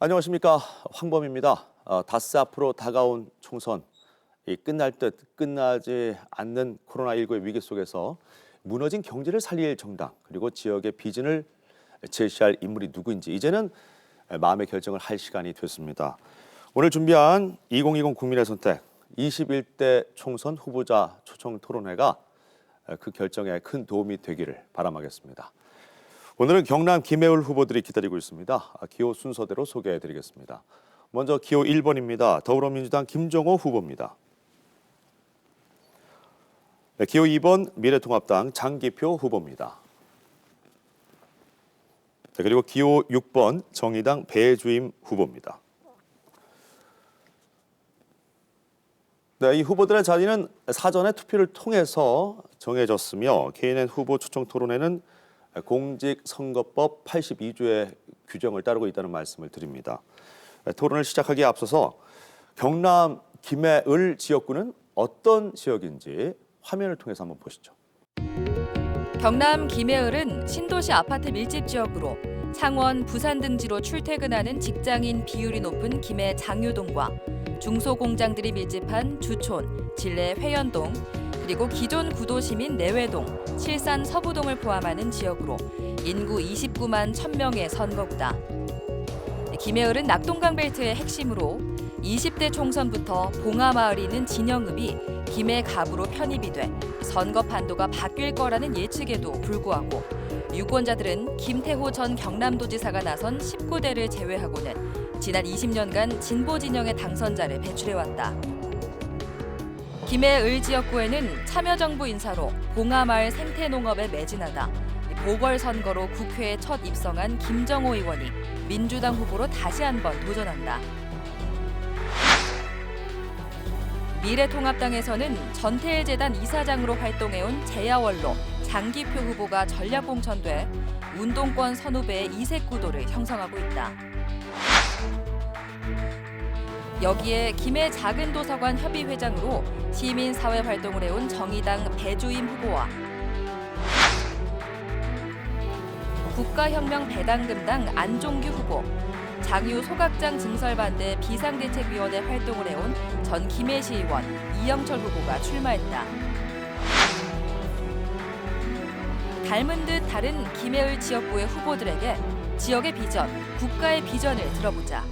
안녕하십니까, 황범입니다. 닷새 앞으로 다가온 총선, 끝날 듯 끝나지 않는 코로나19의 위기 속에서 무너진 경제를 살릴 정당 그리고 지역의 비전을 제시할 인물이 누구인지 이제는 마음의 결정을 할 시간이 됐습니다. 오늘 준비한 2020 국민의 선택 21대 총선 후보자 초청 토론회가 그 결정에 큰 도움이 되기를 바람하겠습니다. 오늘은 경남 김해울 후보들이 기다리고 있습니다. 기호 순서대로 소개해드리겠습니다. 먼저 기호 1번입니다. 더불어민주당 김종호 후보입니다. 네, 기호 2번 미래통합당 장기표 후보입니다. 네, 그리고 기호 6번 정의당 배주임 후보입니다. 네, 이 후보들의 자리는 사전에 투표를 통해서 정해졌으며 KNN 후보 초청 토론회는 공직선거법 82조의 규정을 따르고 있다는 말씀을 드립니다. 토론을 시작하기에 앞서서 경남 김해을 지역구는 어떤 지역인지 화면을 통해서 한번 보시죠. 경남 김해을은 신도시 아파트 밀집 지역으로 창원, 부산 등지로 출퇴근하는 직장인 비율이 높은 김해 장유동과 중소공장들이 밀집한 주촌, 진례 회연동, 그리고 기존 구도심인 내외동, 칠산 서부동을 포함하는 지역으로 인구 29만 1,000명의 선거구다. 김해을은 낙동강 벨트의 핵심으로 20대 총선부터 봉하마을이 있는 진영읍이 김해갑으로 편입이 돼 선거 판도가 바뀔 거라는 예측에도 불구하고 유권자들은 김태호 전 경남도지사가 나선 19대를 제외하고는 지난 20년간 진보 진영의 당선자를 배출해왔다. 김해을 지역구에는 참여정부 인사로 봉하마을 생태농업에 매진하다 보궐선거로 국회에 첫 입성한 김정호 의원이 민주당 후보로 다시 한번 도전한다. 미래통합당에서는 전태일재단 이사장으로 활동해온 재야원로 장기표 후보가 전략공천돼 운동권 선후배의 이색 구도를 형성하고 있다. 여기에 김해 작은도서관 협의회장으로 시민사회 활동을 해온 정의당 배주임 후보와 국가혁명 배당금당 안종규 후보, 장유 소각장 증설반대 비상대책위원회 활동을 해온 전 김해시의원 이영철 후보가 출마했다. 닮은 듯 다른 김해을 지역구의 후보들에게 지역의 비전, 국가의 비전을 들어보자.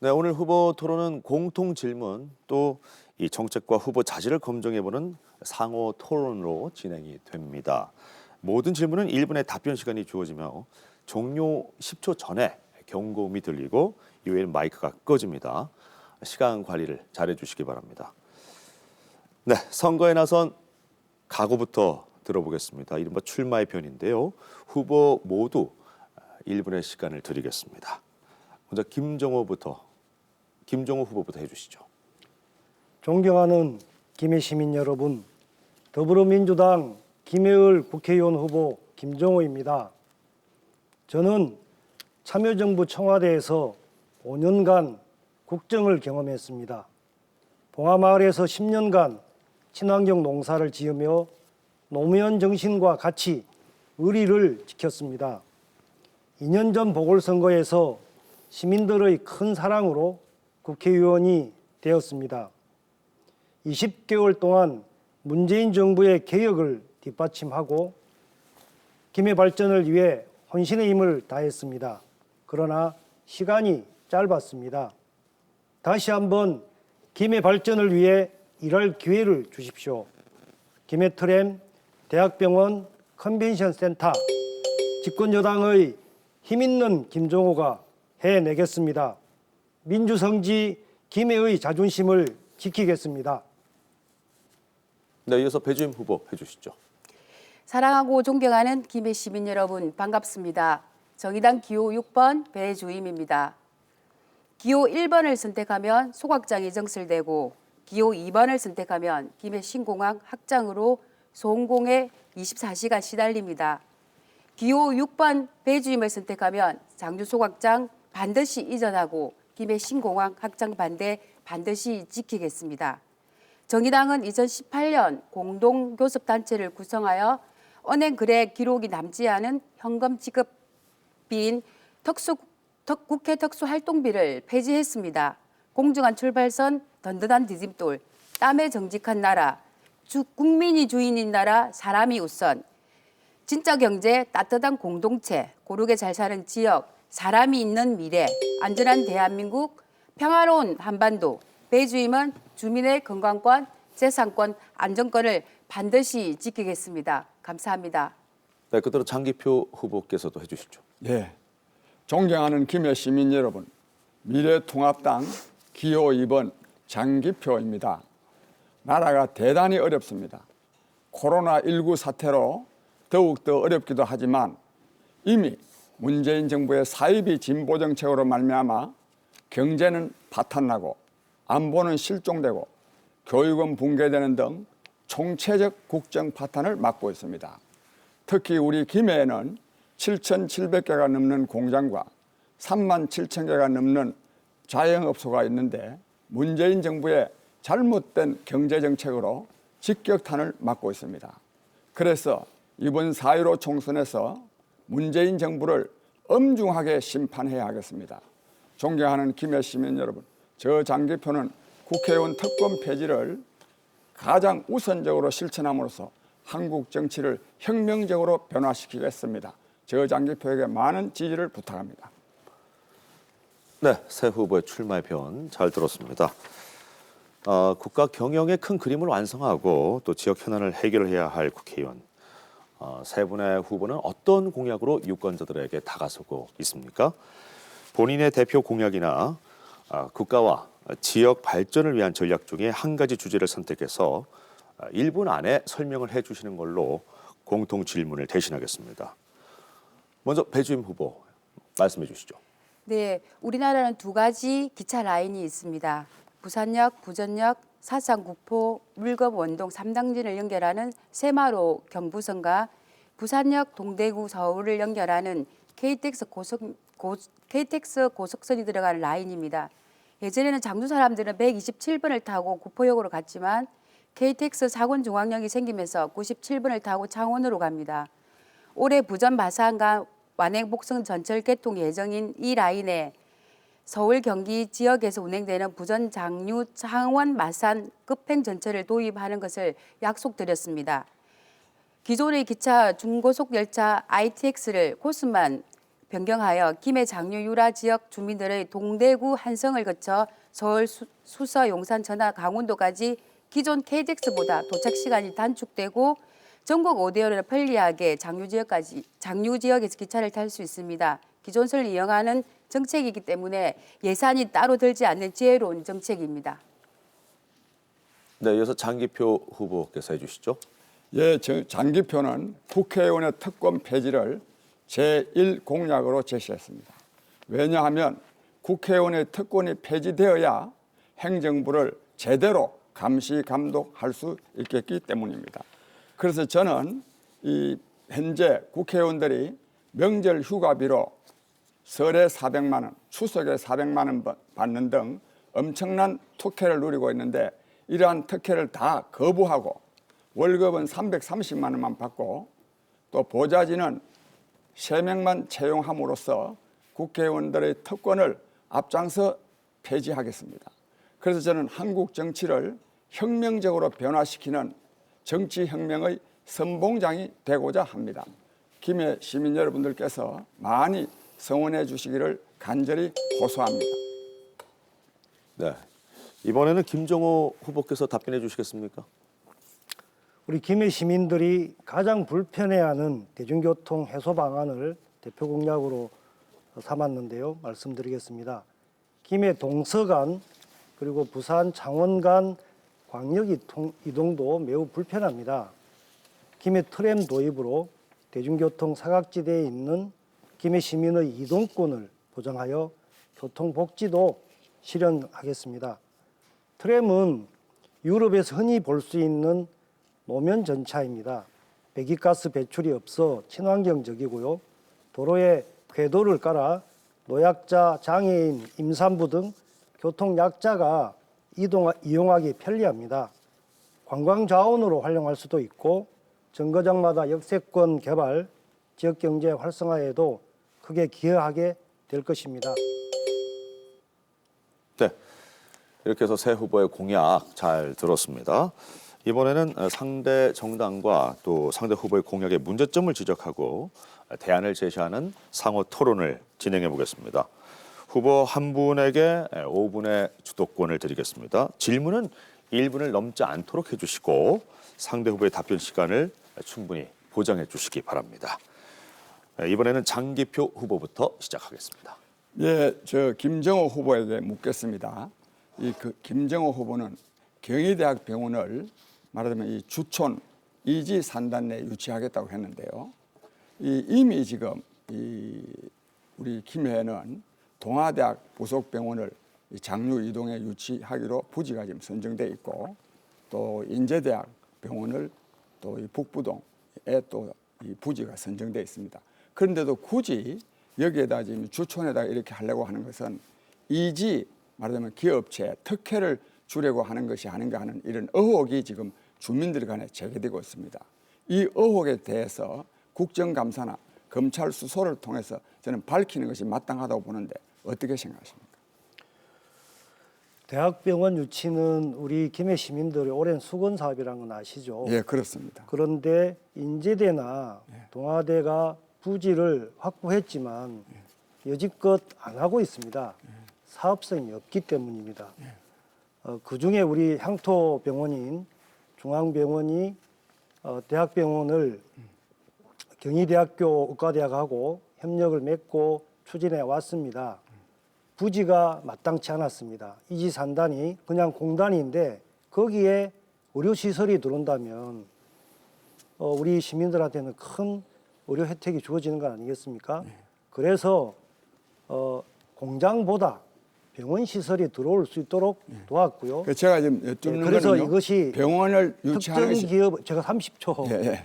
네, 오늘 후보 토론은 공통 질문 또 이 정책과 후보 자질을 검증해보는 상호 토론으로 진행이 됩니다. 모든 질문은 1분의 답변 시간이 주어지며 종료 10초 전에 경고음이 들리고 이후에는 마이크가 꺼집니다. 시간 관리를 잘해 주시기 바랍니다. 네, 선거에 나선 각오부터 들어보겠습니다. 이른바 출마의 변인데요. 후보 모두 1분의 시간을 드리겠습니다. 먼저 김종호 후보부터 해주시죠. 존경하는 김해 시민 여러분, 더불어민주당 김해을 국회의원 후보 김종호입니다. 저는 참여정부 청와대에서 5년간 국정을 경험했습니다. 봉하마을에서 10년간 친환경 농사를 지으며 노무현 정신과 같이 의리를 지켰습니다. 2년 전 보궐선거에서 시민들의 큰 사랑으로 국회의원이 되었습니다. 20개월 동안 문재인 정부의 개혁을 뒷받침하고 김해 발전을 위해 혼신의 힘을 다했습니다. 그러나 시간이 짧았습니다. 다시 한번 김해 발전을 위해 일할 기회를 주십시오. 김해트램, 대학병원, 컨벤션 센터, 집권여당의 힘있는 김종호가 해내겠습니다. 민주성지 김해의 자존심을 지키겠습니다. 네, 이어서 배주임 후보 해주시죠. 사랑하고 존경하는 김해 시민 여러분 반갑습니다. 정의당 기호 6번 배주임입니다. 기호 1번을 선택하면 소각장이 정설되고 기호 2번을 선택하면 김해 신공항 확장으로 소홍공에 24시간 시달립니다. 기호 6번 배주임을 선택하면 장주 소각장 반드시 이전하고 김해 신공항 확장 반드시 지키겠습니다. 정의당은 2018년 공동교섭단체를 구성하여 은행 거래 기록이 남지 않은 현금 지급 국비인 국회 특수활동비를 폐지했습니다. 공정한 출발선, 든든한 디딤돌, 땀에 정직한 나라, 국민이 주인인 나라, 사람이 우선, 진짜 경제, 따뜻한 공동체, 고르게 잘 사는 지역, 사람이 있는 미래, 안전한 대한민국, 평화로운 한반도, 배주임은 주민의 건강권, 재산권, 안전권을 반드시 지키겠습니다. 감사합니다. 네, 그대로 장기표 후보께서도 해주시죠. 예, 존경하는 김해 시민 여러분, 미래통합당 기호 2번 장기표입니다. 나라가 대단히 어렵습니다. 코로나19 사태로 더욱더 어렵기도 하지만 이미 문재인 정부의 사이비 진보 정책으로 말미암아 경제는 파탄나고 안보는 실종되고 교육은 붕괴되는 등 총체적 국정 파탄을 맞고 있습니다. 특히 우리 김해에는 7,700개가 넘는 공장과 37,000개가 넘는 자영업소가 있는데 문재인 정부의 잘못된 경제정책으로 직격탄을 맞고 있습니다. 그래서 이번 4.15 총선에서 문재인 정부를 엄중하게 심판해야 하겠습니다. 존경하는 김해 시민 여러분, 저 장기표는 국회의원 특권 폐지를 가장 우선적으로 실천함으로써 한국 정치를 혁명적으로 변화시키겠습니다. 저 장기표에게 많은 지지를 부탁합니다. 네, 새 후보의 출마의 변 잘 들었습니다. 국가 경영의 큰 그림을 완성하고 또 지역 현안을 해결해야 할 국회의원. 세 분의 후보는 어떤 공약으로 유권자들에게 다가서고 있습니까? 본인의 대표 공약이나 국가와 지역 발전을 위한 전략 중에 한 가지 주제를 선택해서 1분 안에 설명을 해주시는 걸로 공통 질문을 대신하겠습니다. 먼저 배주임 후보 말씀해 주시죠. 네, 우리나라는 두 가지 기차 라인이 있습니다. 부산역, 부전역, 사상구포, 물겁, 원동 3당진을 연결하는 새마로 경부선과 부산역, 동대구, 서울을 연결하는 KTX 고속선이 들어가는 라인입니다. 예전에는 장수 사람들은 127번을 타고 구포역으로 갔지만 KTX 사군중앙역이 생기면서 97번을 타고 창원으로 갑니다. 올해 부전 마산과 완행 복성 전철 개통 예정인 이 라인에 서울 경기 지역에서 운행되는 부전 장류 창원 마산 급행 전철을 도입하는 것을 약속드렸습니다. 기존의 기차 중고속 열차 ITX를 코스만 변경하여 김해 장류 유라 지역 주민들의 동대구 한성을 거쳐 서울 수서 용산 전화 강원도까지 기존 KTX보다 도착 시간이 단축되고 전국 5대역을 편리하게 장류 지역에서 기차를 탈 수 있습니다. 기존선을 이용하는 정책이기 때문에 예산이 따로 들지 않는 지혜로운 정책입니다. 네, 이어서 장기표 후보께서 해주시죠. 예, 장기표는 국회의원의 특권 폐지를 제1공약으로 제시했습니다. 왜냐하면 국회의원의 특권이 폐지되어야 행정부를 제대로 감시 감독할 수 있겠기 때문입니다. 그래서 저는 현재 국회의원들이 명절 휴가비로 설에 400만 원, 추석에 400만 원 받는 등 엄청난 특혜를 누리고 있는데 이러한 특혜를 다 거부하고 월급은 330만 원만 받고 또 보좌진은 3명만 채용함으로써 국회의원들의 특권을 앞장서 폐지하겠습니다. 그래서 저는 한국 정치를 혁명적으로 변화시키는 정치혁명의 선봉장이 되고자 합니다. 김해 시민 여러분들께서 많이 성원해 주시기를 간절히 호소합니다. 네, 이번에는 김정호 후보께서 답변해 주시겠습니까? 우리 김해 시민들이 가장 불편해하는 대중교통 해소 방안을 대표 공약으로 삼았는데요. 말씀드리겠습니다. 김해 동서 간 그리고 부산 창원 간 광역 이동도 매우 불편합니다. 김해 트램 도입으로 대중교통 사각지대에 있는 김해 시민의 이동권을 보장하여 교통복지도 실현하겠습니다. 트램은 유럽에서 흔히 볼 수 있는 노면 전차입니다. 배기가스 배출이 없어 친환경적이고요. 도로에 궤도를 깔아 노약자, 장애인, 임산부 등 교통약자가 이용하기 편리합니다. 관광 자원으로 활용할 수도 있고 정거장마다 역세권 개발, 지역경제 활성화에도 크게 기여하게 될 것입니다. 네, 이렇게 해서 새 후보의 공약 잘 들었습니다. 이번에는 상대 정당과 또 상대 후보의 공약의 문제점을 지적하고 대안을 제시하는 상호 토론을 진행해 보겠습니다. 후보 한 분에게 5분의 주도권을 드리겠습니다. 질문은 1분을 넘지 않도록 해주시고 상대 후보의 답변 시간을 충분히 보장해 주시기 바랍니다. 이번에는 장기표 후보부터 시작하겠습니다. 예, 저 김정호 후보에게 묻겠습니다. 김정호 후보는 경희대학 병원을 말하자면 이 주촌 이지 산단 내에 유치하겠다고 했는데요. 이미 지금 우리 김해는 동아대학 부속병원을 장류 이동에 유치하기로 부지가 지금 선정돼 있고, 또 인제대학 병원을 또 이 북부동에 또 이 부지가 선정돼 있습니다. 그런데도 굳이 여기에다 지금 주촌에다 이렇게 하려고 하는 것은 이지 말하자면 기업체 특혜를 주려고 하는 것이 아닌가 하는 이런 의혹이 지금 주민들 간에 제기되고 있습니다. 이 의혹에 대해서 국정감사나 검찰 수사를 통해서 저는 밝히는 것이 마땅하다고 보는데 어떻게 생각하십니까? 대학병원 유치는 우리 김해 시민들의 오랜 수건 사업이라는 건 아시죠? 예, 그렇습니다. 그런데 인제대나 동아대가 부지를 확보했지만 여지껏 안 하고 있습니다. 사업성이 없기 때문입니다. 그중에 우리 향토병원인 중앙병원이 대학병원을 경희대학교 의과대학하고 협력을 맺고 추진해 왔습니다. 부지가 마땅치 않았습니다. 이지산단이 그냥 공단인데 거기에 의료시설이 들어온다면 우리 시민들한테는 큰 의료 혜택이 주어지는 거 아니겠습니까? 그래서 공장보다 병원 시설이 들어올 수 있도록 도왔고요. 제가 지금 여쭙는 그래서 거는요, 이것이 병원을 유치하는 특정 것이 기업 제가 30초 예.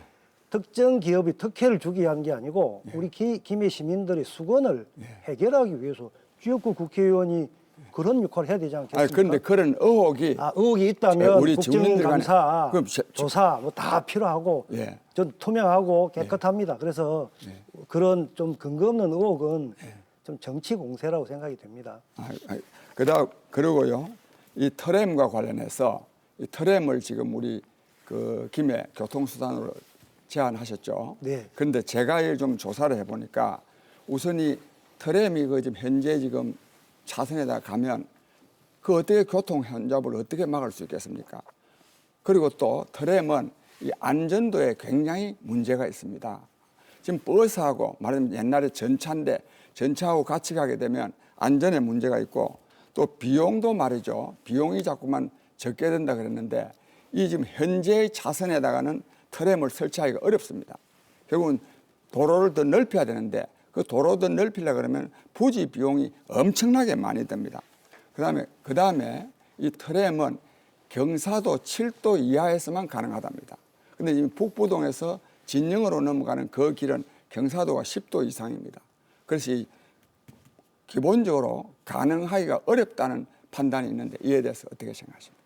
특정 기업이 특혜를 주기 위한 게 아니고 우리 김해 시민들의 수건을 해결하기 위해서 지역구 국회의원이 그런 역할을 해야 되지 않겠습니까? 그런데 그런 의혹이 의혹이 있다면 우리 주민들 간에 국정감사, 그럼 조사 뭐 다 필요하고 예. 전 투명하고 깨끗합니다. 그래서 그런 좀 근거 없는 의혹은 좀 정치 공세라고 생각이 됩니다. 그리고요, 이 트램과 관련해서 이 트램을 지금 우리 그 김해 교통수단으로 제안하셨죠. 네. 그런데 제가 이걸 좀 조사를 해보니까 우선 이 트램이 그 지금 현재 지금 차선에다 가면 그 어떻게 교통 혼잡을 어떻게 막을 수 있겠습니까? 그리고 또 트램은 이 안전도에 굉장히 문제가 있습니다. 지금 버스하고 말하자면 옛날에 전차인데 전차하고 같이 가게 되면 안전에 문제가 있고 또 비용도 말이죠. 비용이 자꾸만 적게 된다 그랬는데 이 지금 현재의 차선에다가는 트램을 설치하기가 어렵습니다. 결국은 도로를 더 넓혀야 되는데 그 도로 더 넓히려고 그러면 부지 비용이 엄청나게 많이 듭니다. 그다음에 이 트램은 경사도 7도 이하에서만 가능하답니다. 근데 지금 북부동에서 진영으로 넘어가는 그 길은 경사도가 10도 이상입니다. 그래서 기본적으로 가능하기가 어렵다는 판단이 있는데 이에 대해서 어떻게 생각하십니까?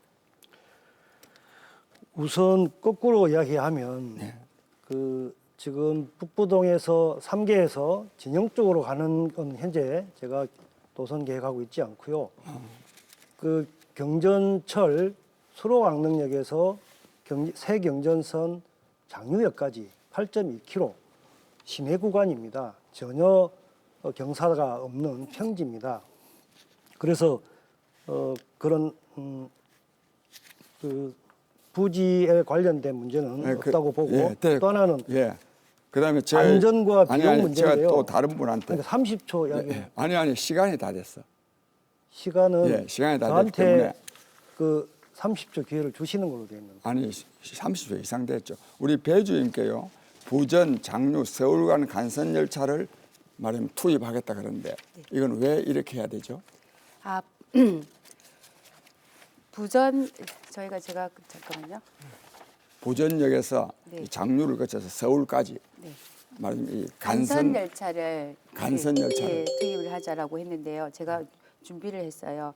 우선 거꾸로 이야기하면 그 지금 북부동에서 3개에서 진영 쪽으로 가는 건 현재 제가 노선 계획하고 있지 않고요. 그 경전철 수로광릉역에서 새 경전선 장유역까지 8.2km 심해 구간입니다. 전혀 경사가 없는 평지입니다. 그래서 그런 그 부지에 관련된 문제는 없다고 보고 또 하나는 그다음에 안전과 비용 문제인데요. 제가 또 다른 분한테 그러니까 30초 이야기. 아니 시간이 다 됐어. 시간은 시간이 다 됐기 저한테 때문에 그 30초 기회를 주시는 걸로 되어 있는데. 아니 30초 이상 됐죠. 우리 배주님께요. 부전, 장류, 서울 간 간선 열차를 말하면 투입하겠다 그러는데 이건 왜 이렇게 해야 되죠? 부전 제가 잠깐만요. 부전역에서 이 장류를 거쳐서 서울까지 말하면 이 간선 열차를 투입을 하자라고 했는데요. 제가 준비를 했어요.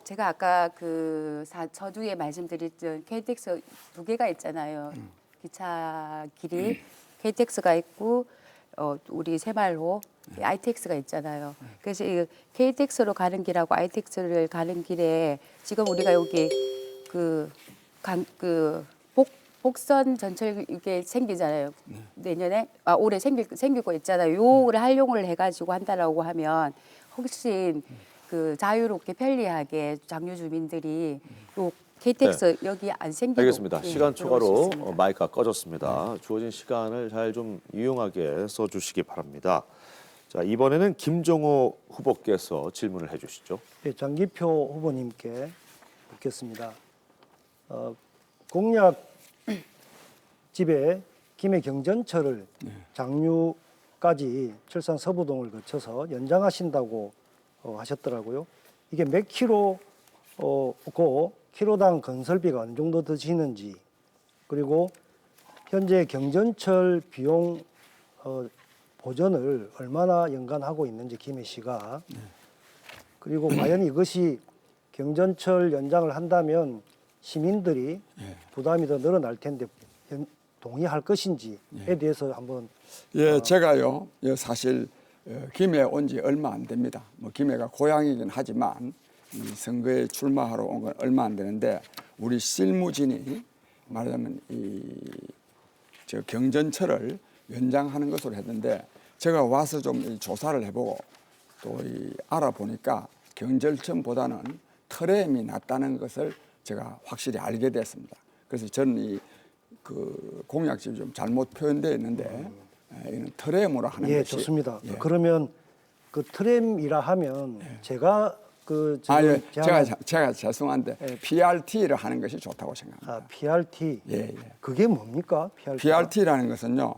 제가 아까 그 서두에 말씀드렸던 KTX 2개가 있잖아요. 기차 길이 KTX가 있고 우리 새말호 ITX가 있잖아요. 그래서 이 KTX로 가는 길하고 ITX를 가는 길에 지금 우리가 여기 그 복선 전철 이게 생기잖아요. 내년에 올해 생기고 있잖아요. 요거를 활용을 해가지고 한다라고 하면 혹시 그 자유롭게 편리하게 장유 주민들이 요 KTX 여기 안 생기고 알겠습니다. 예, 시간 들어올 수 초과로 있습니다. 마이크가 꺼졌습니다. 주어진 시간을 잘 좀 유용하게 써주시기 바랍니다. 자, 이번에는 김종호 후보께서 질문을 해주시죠. 예, 장기표 후보님께 묻겠습니다. 공약 집에 김해 경전철을 장유까지 철산 서부동을 거쳐서 연장하신다고 하셨더라고요. 이게 몇 킬로고 킬로당 건설비가 어느 정도 드시는지, 그리고 현재 경전철 비용 보전을 얼마나 연간 하고 있는지 김해시가, 그리고 과연 이것이 경전철 연장을 한다면 시민들이 부담이 더 늘어날 텐데 동의할 것인지에 대해서 한번. 예, 제가요, 사실 김해 온 지 얼마 안 됩니다. 뭐 김해가 고향이긴 하지만 이 선거에 출마하러 온 건 얼마 안 되는데, 우리 실무진이 말하자면 저 경전철을 연장하는 것으로 했는데, 제가 와서 좀 조사를 해보고 또 알아보니까 경전철보다는 트램이 낫다는 것을 제가 확실히 알게 됐습니다. 그래서 저는 그 공약집이 좀 잘못 표현되어 있는데, 이는 트램으로 하는 예, 것이. 좋습니다. 예. 그러면 그 트램이라 하면 제가 그 지금 제가 죄송한데 예. PRT를 하는 것이 좋다고 생각합니다. PRT. 예. 그게 뭡니까? PRT. PRT라는 것은요,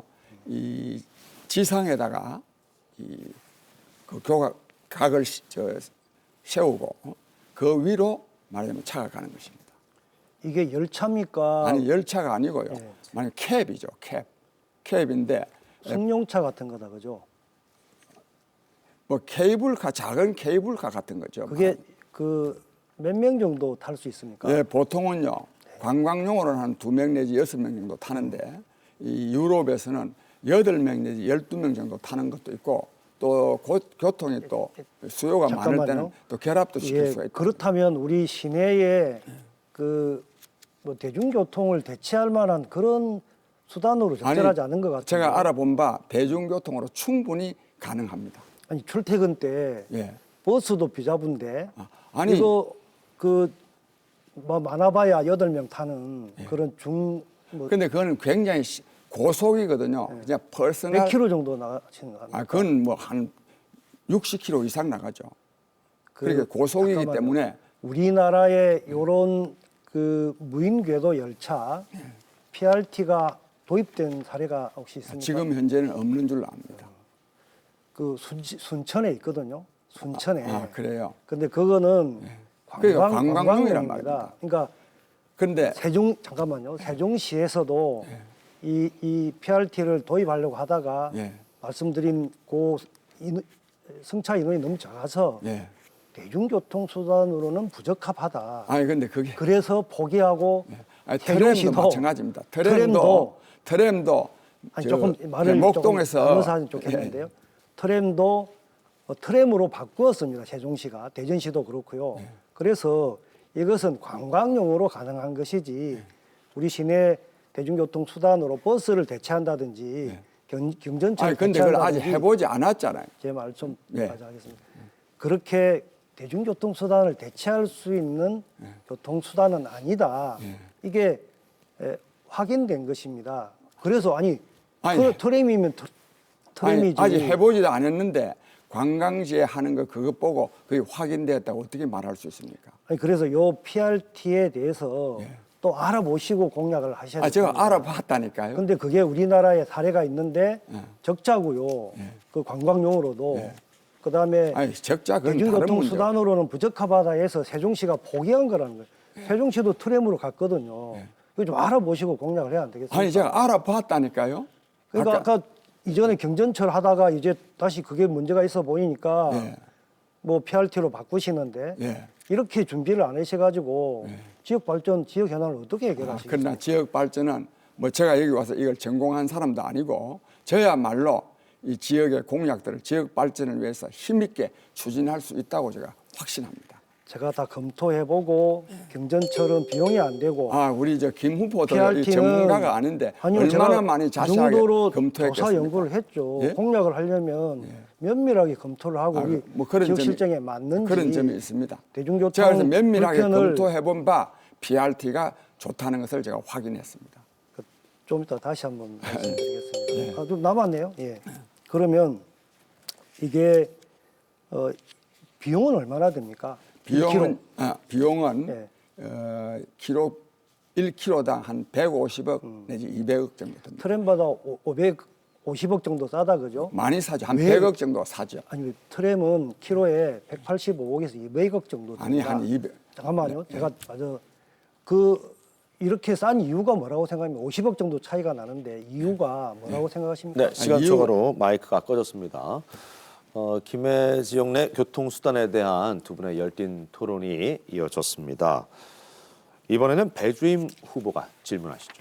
이 지상에다가 그 각을 세우고 그 위로 말하자면 차가 가는 것입니다. 이게 열차입니까? 아니, 열차가 아니고요. 예. 만약 캡이죠, 캡인데 승용차 같은 거다, 그죠? 뭐 케이블카, 작은 케이블카 같은 거죠. 그게 그 몇 명 정도 탈 수 있습니까? 예, 보통은요, 관광용으로는 한 2명 내지 6명 정도 타는데, 이 유럽에서는 8명 내지 12명 정도 타는 것도 있고, 또 교통이 또 수요가 많을 때는 잠깐만요. 또 결합도 시킬 수가 있다. 그렇다면 우리 시내에 그 뭐 대중교통을 대체할 만한 그런 수단으로 적절하지 않은 것 같아요. 제가 알아본 바 대중교통으로 충분히 가능합니다. 아니, 출퇴근 때 예. 버스도 비잡은데 아니, 이거 그 뭐 많아봐야 8명 타는 그런 뭐 근데 그거는 굉장히 고속이거든요. 그냥 퍼스널. 몇 킬로 정도 나가시는 거 아, 그건 뭐 한 60km 이상 나가죠. 그, 그러니까 고속이기 잠깐만요. 때문에. 우리나라에 이런 그 무인궤도 열차 PRT가 도입된 사례가 혹시 있습니까? 지금 현재는 없는 줄로 압니다. 그 순천에 있거든요. 순천에. 그래요. 근데 그거는 그러니까 관광용이란 관광용입니다. 말입니다. 그러니까 근데 잠깐만요. 세종시에서도 이 PRT를 도입하려고 하다가 예. 말씀드린 승차 인원이 너무 작아서 예. 대중교통 수단으로는 부적합하다. 아니 근데 그게 그래서 포기하고 아니, 트램도 세종시도 마찬가지입니다. 트램도 아니 조금 말을 예, 목동에서 조금 나눠서 하면 좋겠는데요. 트램도 트램으로 바꾸었습니다. 세종시가, 대전시도 그렇고요. 그래서 이것은 관광용으로 가능한 것이지 우리 시내 대중교통 수단으로 버스를 대체한다든지 경전철을 아니 근데 그걸 아직 대체한다든지 해보지 않았잖아요. 제 말 좀 예. 하겠습니다. 그렇게 대중교통 수단을 대체할 수 있는 교통 수단은 아니다. 이게 확인된 것입니다. 그래서 아니 트램이면 트램이지. 아직 해보지도 않았는데 관광지에 하는 거 그거 보고 그게 확인되었다고 어떻게 말할 수 있습니까? 아니 그래서 요 PRT에 대해서 또 알아보시고 공약을 하셔야 됩니다. 제가 알아봤다니까요. 근데 그게 우리나라에 사례가 있는데 적자고요. 그 관광용으로도. 그다음에 아니 적자 그건 다른 대중교통 문제. 수단으로는 부적합하다 해서 세종시가 포기한 거라는 거예요. 세종시도 트램으로 갔거든요. 이거 좀 알아보시고 공약을 해야 안 되겠습니까? 아니 제가 알아봤다니까요. 그러니까 아까 이전에 경전철 하다가 이제 다시 그게 문제가 있어 보이니까 뭐 PRT로 바꾸시는데 이렇게 준비를 안 하셔가지고 지역 발전, 지역 현안을 어떻게 해결하시겠어요? 그러나 지역 발전은 뭐 제가 여기 와서 이걸 전공한 사람도 아니고 저야말로 이 지역의 공약들을 지역 발전을 위해서 힘있게 추진할 수 있다고 제가 확신합니다. 제가 다 검토해보고 경전철은 비용이 안 되고 아, 우리 저 김 후보도 이 PRT 는 전문가가 아닌데 아니요, 얼마나 제가 많이 그 자세하게 정도로 검토했겠습니까? 조사 연구를 했죠. 예? 공약을 하려면 면밀하게 검토를 하고 아, 우리 뭐 그런 지역 점이- 실정에 맞는지 그런 점이 있습니다. 대중교통 제가 그래서 면밀하게 불편을 검토해본 바 PRT가 좋다는 것을 제가 확인했습니다. 좀 이따 다시 한번 네. 말씀드리겠습니다. 좀 남았네요. 예. 그러면 이게 비용은 얼마나 됩니까? 비용은 1kg. 예. 키로 1kg당 한 150억 내지 200억 정도 듭니다. 트램보다 550억 정도 싸다 그죠? 많이 사죠. 한 왜? 100억 정도 사죠. 아니 트램은 키로에 185억에서 200억 정도 됩니다. 아니 한 200. 잠깐만요. 네. 제가 맞아 이렇게 싼 이유가 뭐라고 생각하면 50억 정도 차이가 나는데 이유가 뭐라고 생각하십니까? 네, 시간 초과로 마이크가 꺼졌습니다. 김해 지역 내 교통수단에 대한 두 분의 열띤 토론이 이어졌습니다. 이번에는 배주임 후보가 질문하시죠.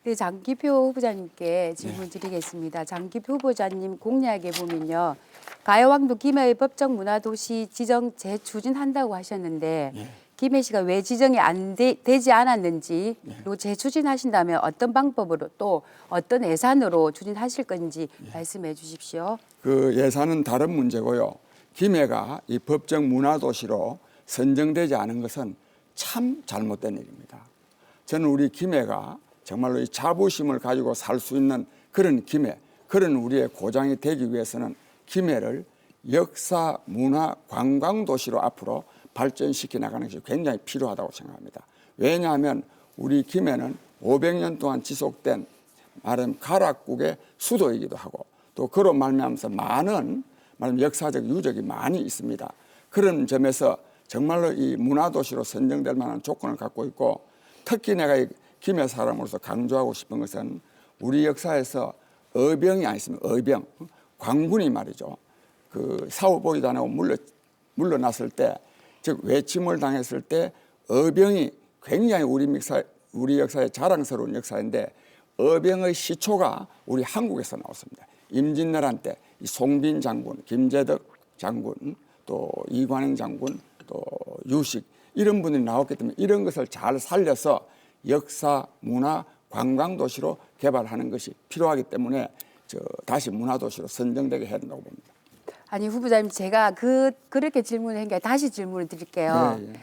네, 장기표 후보자님께 질문 드리겠습니다. 장기표 후보자님 공약에 보면요. 가요왕도 김해의 법정 문화도시 지정 재추진한다고 하셨는데 김해시가 왜 지정이 되지 않았는지 그리고 재추진하신다면 어떤 방법으로 또 어떤 예산으로 추진하실 건지 말씀해 주십시오. 그 예산은 다른 문제고요. 김해가 이 법정 문화도시로 선정되지 않은 것은 참 잘못된 일입니다. 저는 우리 김해가 정말로 이 자부심을 가지고 살 수 있는 그런 김해, 그런 우리의 고장이 되기 위해서는 김해를 역사, 문화, 관광 도시로 앞으로 발전시켜 나가는 것이 굉장히 필요하다고 생각합니다. 왜냐하면 우리 김해는 500년 동안 지속된 말하자면 가락국의 수도이기도 하고 또 그로 말미암아서 많은 말하자면 역사적 유적이 많이 있습니다. 그런 점에서 정말로 이 문화도시로 선정될 만한 조건을 갖고 있고 특히 내가 이 김해 사람으로서 강조하고 싶은 것은 우리 역사에서 어병이 아니었으면 어병, 광군이 말이죠. 그 사후보위단하고 물러났을 때 즉 외침을 당했을 때 어병이 굉장히 우리 역사의 자랑스러운 역사인데 어병의 시초가 우리 한국에서 나왔습니다. 임진왜란 때 이 송빈 장군, 김재덕 장군, 또 이관행 장군, 또 유식 이런 분들이 나왔기 때문에 이런 것을 잘 살려서 역사, 문화, 관광 도시로 개발하는 것이 필요하기 때문에 다시 문화 도시로 선정되게 해야 된다고 봅니다. 아니 후보자님 제가 그렇게 질문을 한 게 다시 질문을 드릴게요. 예, 예.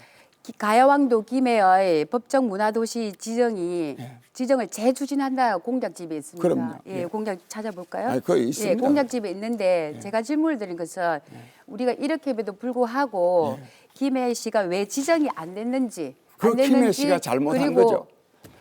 가야왕도 김해의 법정 문화도시 지정을 재추진한다 공약집에 있습니다. 그럼요. 예, 예. 공약 찾아볼까요? 아니, 거기 있습니다. 예, 공약집에 있는데 제가 질문을 드린 것은 우리가 이렇게에도 불구하고 김해시가 왜 지정이 안 됐는지 그 김해시가 잘못한 그리고 거죠.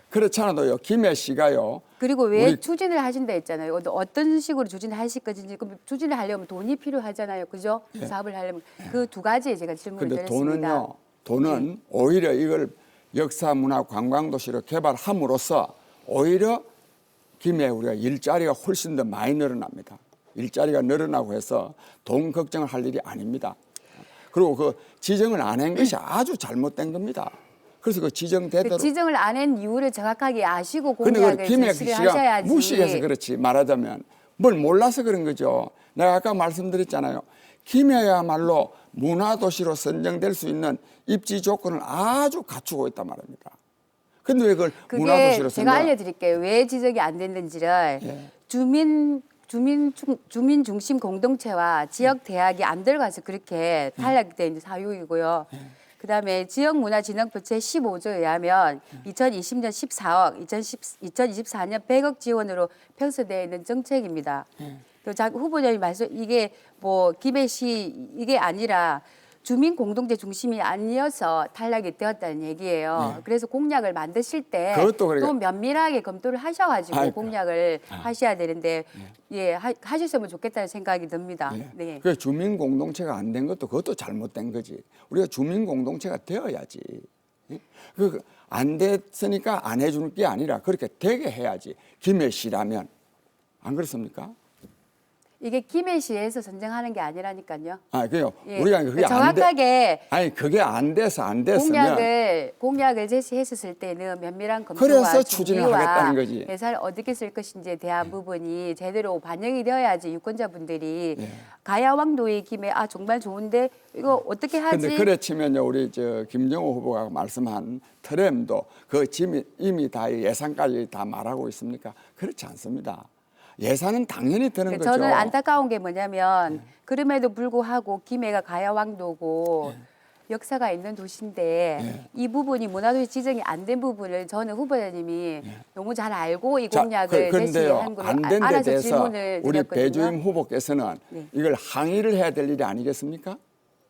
그렇지 않아도요. 김해시가요. 그리고 왜 우리- 추진을 하신다 했잖아요. 어떤 식으로 추진하실 건지 그럼 추진을 하려면 돈이 필요하잖아요. 그죠? 사업을 하려면 그 두 가지에 제가 질문을 근데 드렸습니다. 돈은 오히려 이걸 역사, 문화, 관광 도시로 개발함으로써 오히려 김해 우리가 일자리가 훨씬 더 많이 늘어납니다. 일자리가 늘어나고 해서 돈 걱정을 할 일이 아닙니다. 그리고 그 지정을 안 한 것이 아주 잘못된 겁니다. 그래서 그 지정되도록. 지정을 안 한 이유를 정확하게 아시고 근데 공약을 그 김해 제시를 씨가 하셔야지. 무식해서 그렇지 말하자면 뭘 몰라서 그런 거죠. 내가 아까 말씀드렸잖아요. 김해야말로 문화도시로 선정될 수 있는 입지 조건을 아주 갖추고 있단 말입니다. 근데 왜 그걸 그게 문화도시로 제가 선정? 알려드릴게요. 왜 지정이 안 됐는지를 예. 주민 중심 공동체와 지역 대학이 안 들어가서 그렇게 탈락된 사유이고요. 그다음에 지역문화진흥부 제15조에 의하면 2020년 14억, 2024년 100억 지원으로 편성되어 있는 정책입니다. 또 후보자님 말씀 이게 뭐 김해시 이게 아니라 주민 공동체 중심이 아니어서 탈락이 되었다는 얘기예요. 그래서 공약을 만드실 때 그것도 그러니까- 또 면밀하게 검토를 하셔가지고 아이고. 공약을 하셔야 되는데 예 하셨으면 좋겠다는 생각이 듭니다. 예. 네. 그 주민 공동체가 안 된 것도 그것도 잘못된 거지. 우리가 주민 공동체가 되어야지. 그 안 됐으니까 안 해주는 게 아니라 그렇게 되게 해야지. 김해시라면 안 그렇습니까? 이게 김해시에서 선정하는 게 아니라니까요. 아, 그요. 예. 우리가 그게 안 돼. 정확하게 아니, 그게 안 됐으면 공약을 제시했었을 때는 면밀한 그래서 검토와 추진을 준비와 하겠다는 거지. 예산을 어떻게 쓸 것인지에 대한 부분이 제대로 반영이 되어야지 유권자분들이 예. 가야왕도의 김에 아 정말 좋은데 이거 어떻게 하지? 근데 그래 치면요, 우리 김정호 후보가 말씀한 트램도 그 이미 다 예산까지 다 말하고 있습니까? 그렇지 않습니다. 예산은 당연히 드는 거죠. 저는 안타까운 게 뭐냐면 그럼에도 불구하고 김해가 가야왕도고 역사가 있는 도시인데 이 부분이 문화도시 지정이 안 된 부분을 저는 후보자님이 너무 잘 알고 이 공약을 그런데요, 제시한 걸 안 된 데 알아서 대해서 질문을 우리 드렸거든요. 배주임 후보께서는 네. 이걸 항의를 해야 될 일이 아니겠습니까?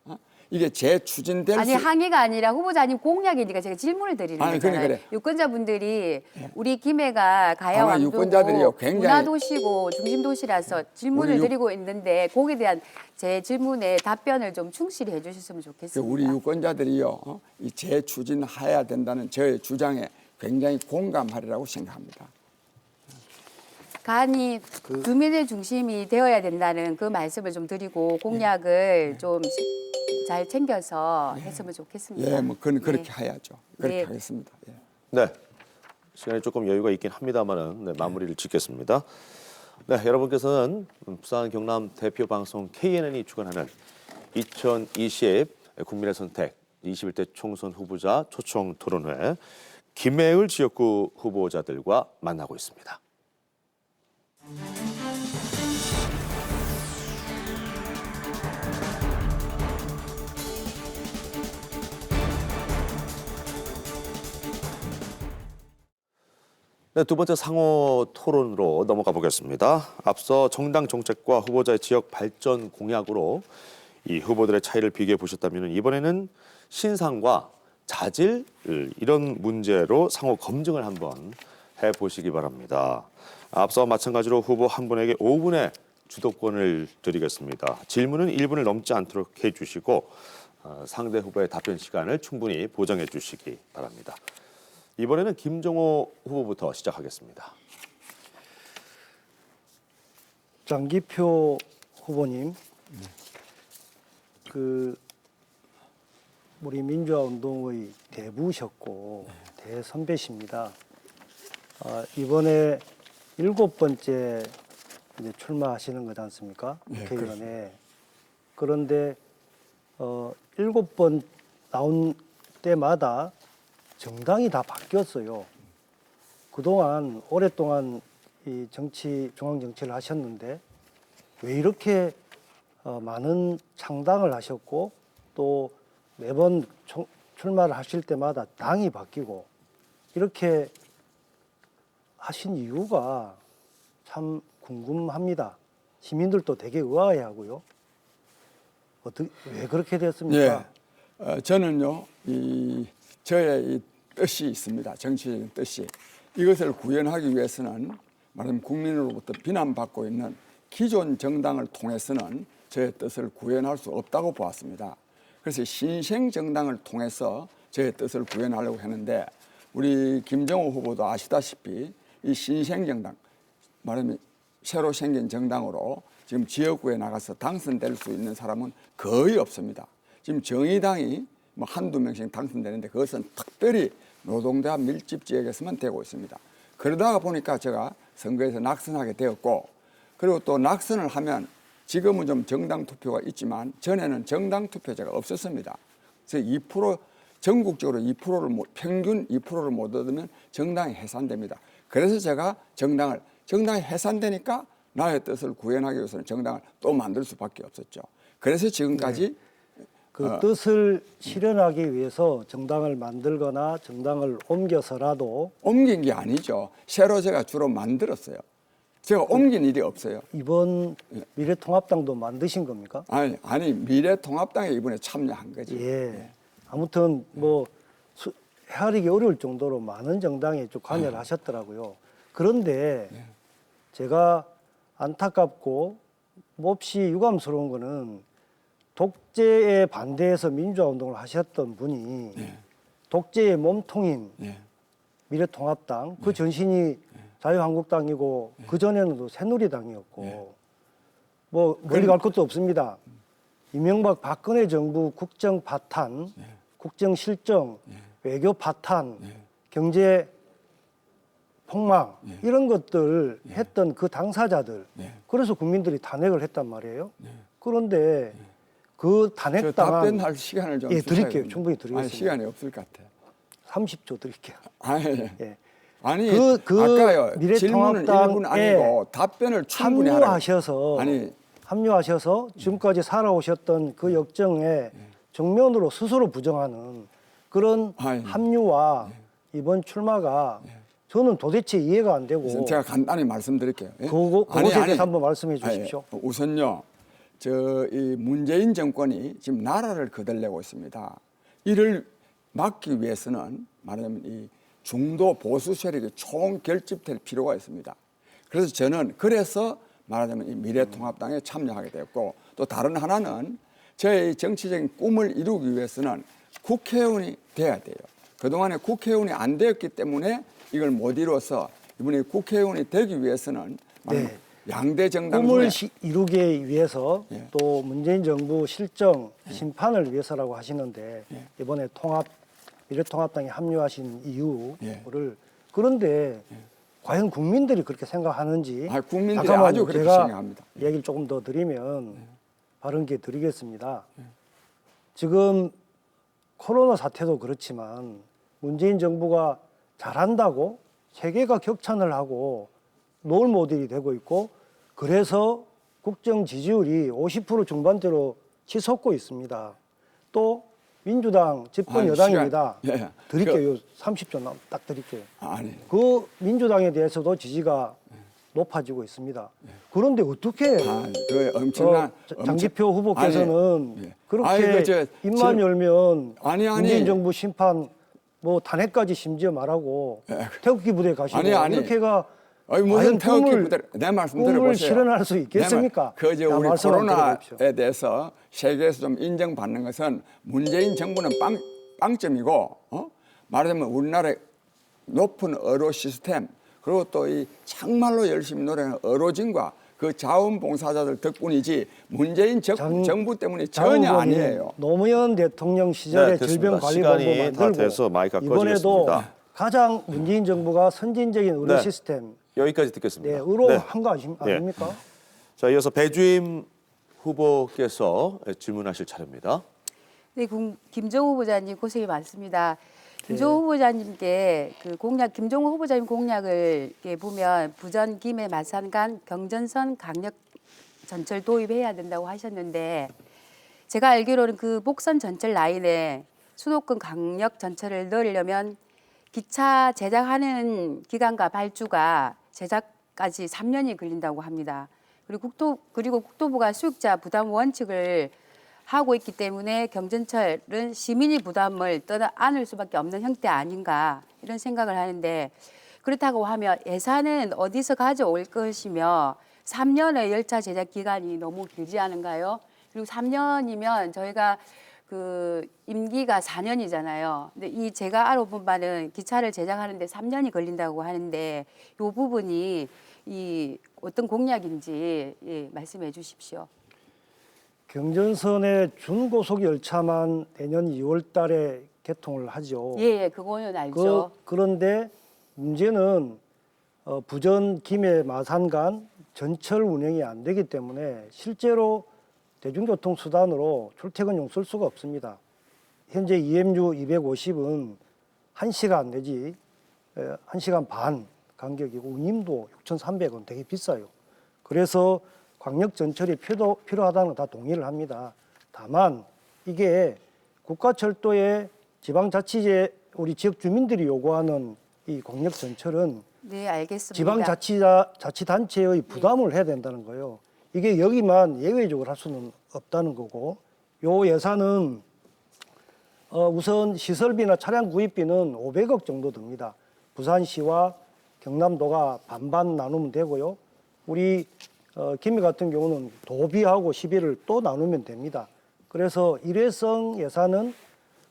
어? 이게 재추진될 아니 항의가 아니라 후보자님 공약이니까 제가 질문을 드리는 아니, 거잖아요. 그래. 유권자분들이 우리 김해가 아마 가야왕도고 유권자들이요, 굉장히 문화도시고 중심도시라서 질문을 우리 드리고 있는데 거기에 대한 제 질문에 답변을 좀 충실히 해주셨으면 좋겠습니다. 우리 유권자들이요, 이 재추진해야 된다는 저의 주장에 굉장히 공감하리라고 생각합니다. 간이 주민의 중심이 되어야 된다는 그 말씀을 좀 드리고 공약을 좀 잘 챙겨서 했으면 좋겠습니다. 예, 뭐 그건 그렇게 네. 해야죠. 그렇게 네. 하겠습니다. 예. 네, 시간이 조금 여유가 있긴 합니다만은 마무리를 짓겠습니다. 네, 여러분께서는 부산 경남 대표 방송 KNN이 주관하는 2020 국민의 선택 21대 총선 후보자 초청 토론회 김해을 지역구 후보자들과 만나고 있습니다. 네, 두 번째 상호 토론으로 넘어가 보겠습니다. 앞서 정당 정책과 후보자의 지역 발전 공약으로 이 후보들의 차이를 비교해 보셨다면 이번에는 신상과 자질 이런 문제로 상호 검증을 한번 해보시기 바랍니다. 앞서 마찬가지로 후보 한 분에게 5분의 주도권을 드리겠습니다. 질문은 1분을 넘지 않도록 해주시고 상대 후보의 답변 시간을 충분히 보장해 주시기 바랍니다. 이번에는 김정호 후보부터 시작하겠습니다. 장기표 후보님, 우리 민주화 운동의 대부셨고 대선배십니다. 이번에 7번째 이제 출마하시는 거지 않습니까? 국회의원에. 그런데 7번 나온 때마다 정당이 다 바뀌었어요. 그동안 오랫동안 이 중앙 정치를 하셨는데 왜 이렇게 많은 창당을 하셨고 또 매번 출마를 하실 때마다 당이 바뀌고 이렇게 하신 이유가 참 궁금합니다. 시민들도 되게 의아해하고요. 왜 그렇게 됐습니까? 예, 저는요, 저의 이 뜻이 있습니다. 정치적인 뜻이. 이것을 구현하기 위해서는 말하자면 국민으로부터 비난받고 있는 기존 정당을 통해서는 저의 뜻을 구현할 수 없다고 보았습니다. 그래서 신생 정당을 통해서 저의 뜻을 구현하려고 했는데 우리 김정호 후보도 아시다시피 이 신생 정당, 말하자면 새로 생긴 정당으로 지금 지역구에 나가서 당선될 수 있는 사람은 거의 없습니다. 지금 정의당이 뭐 한두 명씩 당선되는데 그것은 특별히 노동대학 밀집 지역에서만 되고 있습니다. 그러다가 보니까 제가 선거에서 낙선하게 되었고 그리고 또 낙선을 하면 지금은 좀 정당 투표가 있지만 전에는 정당 투표자가 없었습니다. 그래서 2% 전국적으로 2%를 평균 2%를 못 얻으면 정당이 해산됩니다. 그래서 제가 정당이 해산되니까 나의 뜻을 구현하기 위해서는 정당을 또 만들 수밖에 없었죠. 그래서 지금까지 그 뜻을 실현하기 위해서 정당을 만들거나 정당을 옮겨서라도 옮긴 게 아니죠. 새로 제가 주로 만들었어요. 제가 옮긴 일이 없어요. 이번 미래통합당도 만드신 겁니까? 아니 미래통합당에 이번에 참여한 거지. 예. 아무튼 뭐 헤아리기 어려울 정도로 많은 정당에 좀 관여를 하셨더라고요. 그런데 제가 안타깝고 몹시 유감스러운 거는 독재에 반대해서 민주화 운동을 하셨던 분이 독재의 몸통인 미래통합당 그 전신이 자유한국당이고 그 전에는 또 새누리당이었고 뭐 멀리 갈 것도 없습니다. 이명박 박근혜 정부 국정 파탄, 국정 실정, 외교 파탄, 경제 폭망 이런 것들 했던 그 당사자들 그래서 국민들이 탄핵을 했단 말이에요. 그런데 그 저 탄핵당한 답변할 시간을 좀 예, 주셔야 드릴게요. 됩니다. 충분히 드리겠습니다. 아니, 시간이 없을 것 같아요. 30초 드릴게요. 아니, 예. 아니 그 아까요 미래통합당에 질문은 1분 아니고 답변을 충분히 하라고. 합류하셔서 아니 지금까지 살아오셨던 그 역정에 정면으로 스스로 부정하는 그런 아니, 합류와 이번 출마가 저는 도대체 이해가 안 되고 제가 간단히 말씀드릴게요. 예? 그것에 대해서 한번 말씀해 아니, 주십시오. 우선요, 이 문재인 정권이 지금 나라를 거들내고 있습니다. 이를 막기 위해서는 말하자면 이 중도 보수 세력이 총결집될 필요가 있습니다. 그래서 저는 그래서 말하자면 이 미래통합당에 참여하게 되었고 또 다른 하나는 저의 정치적인 꿈을 이루기 위해서는 국회의원이 돼야 돼요. 그동안에 국회의원이 안 되었기 때문에 이걸 못 이뤄서 이번에 국회의원이 되기 위해서는 네. 양대 정당 꿈을 중에 이루기 위해서 예. 또 문재인 정부 실정 심판을 위해서라고 하시는데 이번에 미래통합당에 합류하신 이유를 그런데 과연 국민들이 그렇게 생각하는지 국민들이 잠깐만요. 아주 그렇게 제가 생각합니다. 얘기를 조금 더 드리면 바른게 드리겠습니다. 지금 코로나 사태도 그렇지만 문재인 정부가 잘한다고 세계가 격찬을 하고 롤 모델이 되고 있고 그래서 국정 지지율이 50% 중반대로 치솟고 있습니다. 또 민주당 집권 아니, 여당입니다. 시간, 예. 드릴게요. 30초 딱 드릴게요. 아니 그 민주당에 대해서도 지지가 높아지고 있습니다. 그런데 어떻게 그 엄청난 장기표 후보께서는 아니, 예. 그렇게 아니, 입만 열면 아니. 문재인 정부 심판 뭐 탄핵까지 심지어 말하고 예. 태극기 부대 가시고 아니. 이렇게가 무슨 과연 태극기 꿈을- 부대 내 말씀 꿈을 들어보세요. 실현할 수 있겠습니까? 그저 자, 우리 말씀 한번 들어보십시오. 코로나에 대해서 세계에서 좀 인정받는 것은 문재인 정부는 빵점이고 말하자면 우리나라의 높은 의료 시스템 그리고 또 이 정말로 열심히 노력하는 의료진과 그 자원봉사자들 덕분이지 문재인 정부 때문이 전혀 장 후보님, 아니에요. 노무현 대통령 시절의 네, 질병 됐습니다. 관리 시간이 방법 다 만들고 돼서 마이크가 이번에도 꺼지겠습니다. 가장 문재인 정부가 선진적인 의료 네. 시스템 여기까지 듣겠습니다. 의료한 거 아닙니까? 자, 이어서 배주임 후보께서 질문하실 차례입니다. 네, 김종우 후보자님 고생이 많습니다. 김종우 후보자님께 그 공약, 김종우 후보자님 공약을 이렇게 보면 부전, 김해, 마산 간 경전선 강력 전철 도입해야 된다고 하셨는데 제가 알기로는 그 목선 전철 라인에 수도권 강력 전철을 넣으려면 기차 제작하는 기간과 발주가 제작까지 3년이 걸린다고 합니다. 그리고 국토부가 수익자 부담 원칙을 하고 있기 때문에 경전철은 시민이 부담을 떠나 안을 수밖에 없는 형태 아닌가 이런 생각을 하는데 그렇다고 하면 예산은 어디서 가져올 것이며 3년의 열차 제작 기간이 너무 길지 않은가요? 그리고 3년이면 저희가 그 임기가 4년이잖아요. 근데 이 제가 알아본 바는 기차를 제작하는데 3년이 걸린다고 하는데 이 부분이 이 어떤 공약인지 말씀해 주십시오. 경전선의 준고속 열차만 내년 2월 달에 개통을 하죠. 예, 그거는 알죠. 그런데 문제는 부전, 김해, 마산 간 전철 운행이 안 되기 때문에 실제로 대중교통 수단으로 출퇴근용 쓸 수가 없습니다. 현재 EMU 250은 1시간 내지 1시간 반 간격이고 운임도 6,300원 되게 비싸요. 그래서 광역전철이 필요하다는 건 다 동의를 합니다. 다만 이게 국가철도의 지방자치제 우리 지역 주민들이 요구하는 이 광역전철은 네, 알겠습니다. 지방자치단체의 부담을 해야 된다는 거예요. 이게 여기만 예외적으로 할 수는 없다는 거고 요 예산은 우선 시설비나 차량 구입비는 500억 정도 듭니다. 부산시와 경남도가 반반 나누면 되고요. 우리 김해 같은 경우는 도비하고 시비를 또 나누면 됩니다. 그래서 일회성 예산은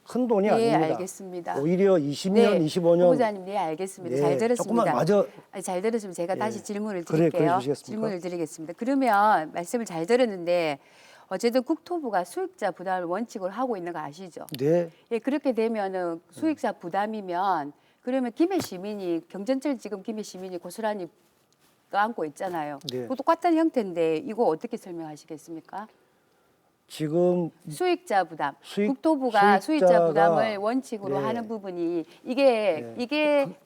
큰 돈이 예, 아닙니다. 알겠습니다. 오히려 20년, 네, 25년 후보자님, 네, 알겠습니다. 잘 들었습니다. 조금만 마저 아니, 잘 들었으면 제가 예. 다시 질문을 그래 드릴게요. 주시겠습니까? 질문을 드리겠습니다. 그러면 말씀을 잘 들었는데 어쨌든 국토부가 수익자 부담을 원칙으로 하고 있는 거 아시죠? 네, 예, 그렇게 되면은 수익자 부담이면 그러면 김해 시민이 경전철 지금 김해 시민이 고스란히 안고 있잖아요. 네. 그 똑같은 형태인데 이거 어떻게 설명하시겠습니까? 지금 수익자 부담. 수익- 국토부가 수익자 수익자가- 부담을 원칙으로 네. 하는 부분이 이게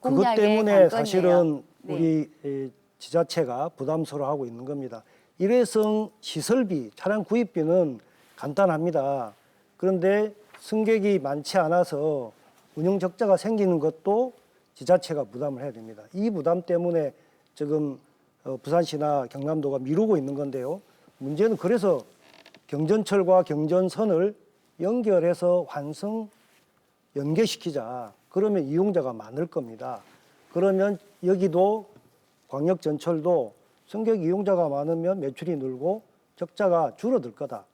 그것 공약의 때문에 관건이에요. 사실은 네. 우리 지자체가 부담스러워하고 있는 겁니다. 일회성 시설비, 차량 구입비는 간단합니다. 그런데 승객이 많지 않아서 운영 적자가 생기는 것도 지자체가 부담을 해야 됩니다. 이 부담 때문에 지금 부산시나 경남도가 미루고 있는 건데요. 문제는 그래서 경전철과 경전선을 연결해서 환승 연계시키자. 그러면 이용자가 많을 겁니다. 그러면 여기도 광역전철도 승객 이용자가 많으면 매출이 늘고 적자가 줄어들 거다.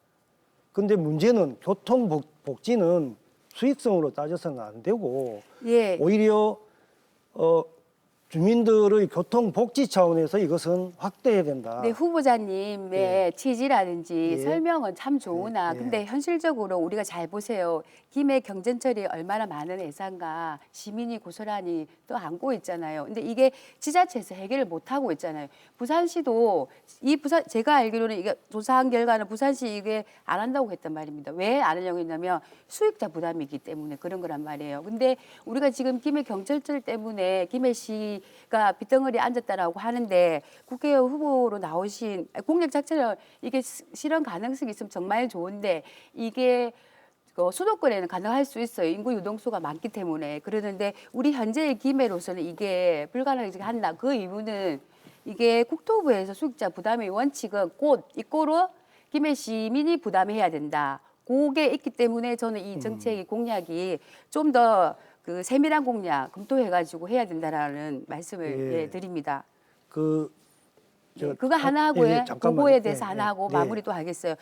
근데 문제는 교통복지는 수익성으로 따져서는 안 되고 예. 오히려 주민들의 교통복지 차원에서 이것은 확대해야 된다. 네, 후보자님의 취지라든지 예. 설명은 참 좋으나 예. 근데 현실적으로 우리가 잘 보세요. 김해 경전철이 얼마나 많은 예산과 시민이 고스란히 또 안고 있잖아요. 근데 이게 지자체에서 해결을 못 하고 있잖아요. 부산시도 제가 알기로는 이게 조사한 결과는 부산시 이게 안 한다고 했단 말입니다. 왜 안 하려고 했냐면 수익자 부담이기 때문에 그런 거란 말이에요. 근데 우리가 지금 김해 경전철 때문에 김해시가 빗덩어리에 앉았다라고 하는데 국회의원 후보로 나오신 공약 자체는 이게 실현 가능성이 있으면 정말 좋은데 이게 수도권에는 가능할 수 있어요. 인구 유동수가 많기 때문에. 그러는데 우리 현재의 김해로서는 이게 불가능하게 한다. 그 이유는 이게 국토부에서 수익자 부담의 원칙은 곧 이꼬로 김해 시민이 부담해야 된다. 그게 있기 때문에 저는 이 정책의 공약이 좀 더 그 세밀한 공약 검토해가지고 해야 된다라는 말씀을 예. 예, 드립니다. 저- 그거 하나 하고요. 예, 잠깐만요. 그거에 대해서 예, 하나 예, 하고 예. 마무리도 하겠어요.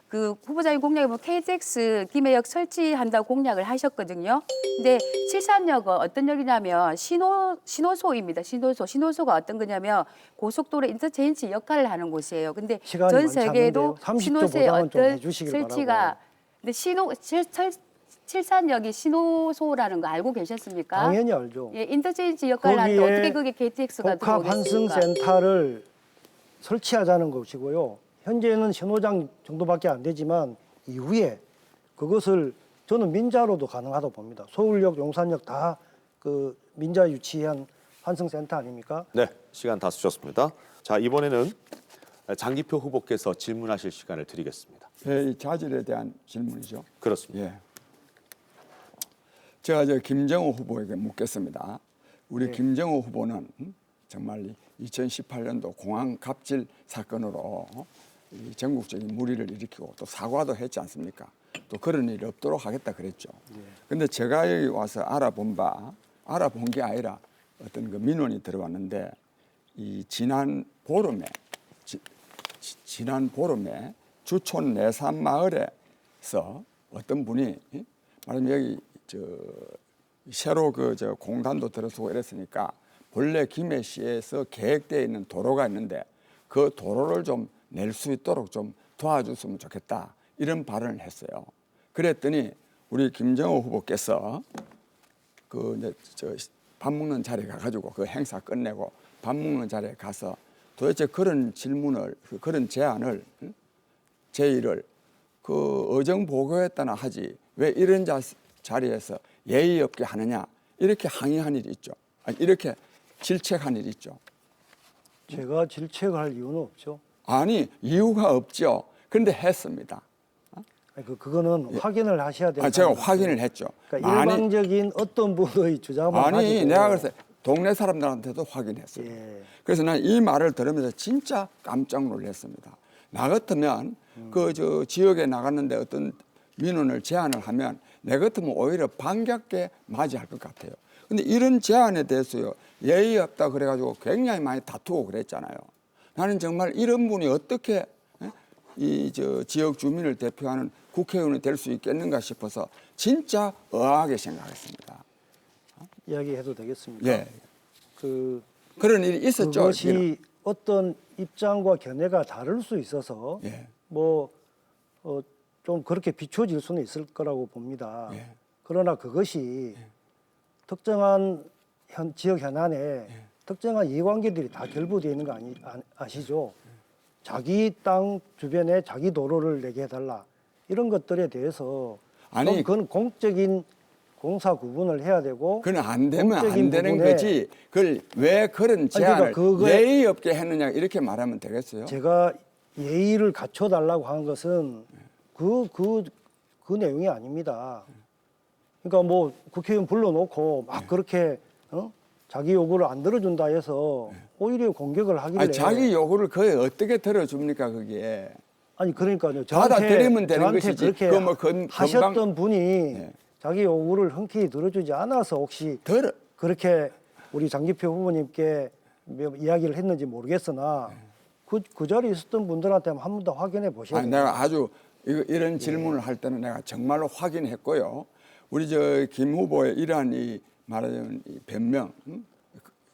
그 후보자님 공약에 보면 KTX 김해역 설치한다고 공약을 하셨거든요. 근데 칠산역은 어떤 역이냐면 신호소입니다. 신호소가 어떤 거냐면 고속도로 인터체인지 역할을 하는 곳이에요. 근데 시간이 전 많지 세계도 않는데요. 30초 신호소에 보장은 좀 어떤 해주시길 설치가 바라고. 근데 칠산역이 신호소라는 거 알고 계셨습니까? 당연히 알죠. 예, 인터체인지 역할을 하는데 거기에 어떻게 그게 KTX가 복합 들어오겠습니까? 환승센터를 설치하자는 것이고요. 현재는 신호장 정도밖에 안 되지만 이후에 그것을 저는 민자로도 가능하다고 봅니다. 서울역, 용산역 다 그 민자 유치한 환승센터 아닙니까? 네, 시간 다 쓰셨습니다. 자, 이번에는 장기표 후보께서 질문하실 시간을 드리겠습니다. 이 자질에 대한 질문이죠. 그렇습니다. 예. 제가 김정우 후보에게 묻겠습니다. 우리 김정우 후보는 정말 2018년도 공항 갑질 사건으로 이 전국적인 물의를 일으키고 또 사과도 했지 않습니까? 또 그런 일이 없도록 하겠다 그랬죠. 근데 제가 여기 와서 알아본 게 아니라 어떤 그 민원이 들어왔는데 이 지난 보름에 주촌 내산 마을에서 어떤 분이 말하면 여기 새로 공단도 들어서고 이랬으니까 본래 김해시에서 계획되어 있는 도로가 있는데 그 도로를 좀 낼 수 있도록 좀 도와줬으면 좋겠다 이런 발언을 했어요. 그랬더니 우리 김정우 후보께서 밥 먹는 자리에 가가지고 그 행사 끝내고 밥 먹는 자리에 가서 도대체 그런 질문을 그런 제의를 그 의정 보고했다나 하지 왜 이런 자리에서 예의 없게 하느냐 이렇게 항의한 일이 있죠. 아니, 이렇게 질책한 일이 있죠. 제가 질책할 이유는 없죠. 아니 이유가 없죠. 그런데 했습니다. 그거는 확인을 하셔야 됩니다. 제가 확인을 했죠. 그러니까 일방적인 어떤 분의 주장만 아니 가지고 내가 그래서 동네 사람들한테도 확인했어요. 예. 그래서 난 이 말을 들으면서 진짜 깜짝 놀랐습니다. 나 같으면 지역에 나갔는데 어떤 민원을 제안을 하면 내 같으면 오히려 반갑게 맞이할 것 같아요. 근데 이런 제안에 대해서요 예의 없다 그래가지고 굉장히 많이 다투고 그랬잖아요. 나는 정말 이런 분이 어떻게 이 저 지역 주민을 대표하는 국회의원이 될 수 있겠는가 싶어서 진짜 의아하게 생각했습니다. 이야기해도 되겠습니까? 예. 그 그런 일이 있었죠. 그것이 어떤 입장과 견해가 다를 수 있어서 예. 좀 그렇게 비춰질 수는 있을 거라고 봅니다. 예. 그러나 그것이 특정한 지역 현안에 특정한 이해관계들이 다 결부되어 있는 거 아시죠? 자기 땅 주변에 자기 도로를 내게 해달라 이런 것들에 대해서 아니, 좀 그건 공적인 공사 구분을 해야 되고 그건 안 되면 안 공적인 되는 부분에 거지. 그걸 왜 그런 그러니까 제안을 그거에- 예의 없게 했느냐 이렇게 말하면 되겠어요. 제가 예의를 갖춰달라고 하는 것은 그 내용이 아닙니다. 그러니까 뭐 국회의원 불러놓고 막 그렇게 자기 요구를 안 들어준다 해서 오히려 공격을 하길래 아니, 자기 요구를 거의 어떻게 들어줍니까 그게. 아니 그러니까요. 받아들이면 되는 저한테 것이지. 그렇게 그거 뭐 하셨던 분이 예. 자기 요구를 흔쾌히 들어주지 않아서 혹시 들어 그렇게 우리 장기표 후보님께 이야기를 했는지 모르겠으나 그 자리에 있었던 분들한테 한 번 더 확인해 보셔야 아니, 돼요. 내가 아주 이런 질문을 할 때는 내가 정말로 확인했고요. 우리 저 김 후보의 이러한 이 말하자면 이 변명,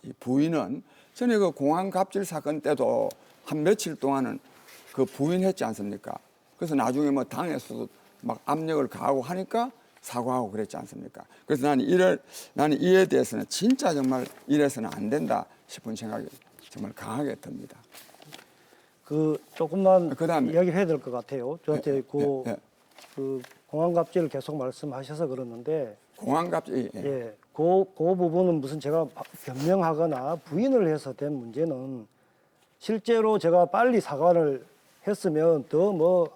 이 부인은 전에 그 공항 갑질 사건 때도 한 며칠 동안은 그 부인했지 않습니까? 그래서 나중에 뭐 당에서도 막 압력을 가하고 하니까 사과하고 그랬지 않습니까? 그래서 나는 이에 대해서는 진짜 정말 이래서는 안 된다 싶은 생각이 정말 강하게 듭니다. 그 조금만 그다음에- 이야기를 해야 될 것 같아요. 저한테 예. 그 공항갑질을 계속 말씀하셔서 그러는데 공항 갑질 예, 그 부분은 무슨 제가 변명하거나 부인을 해서 된 문제는 실제로 제가 빨리 사과를 했으면 더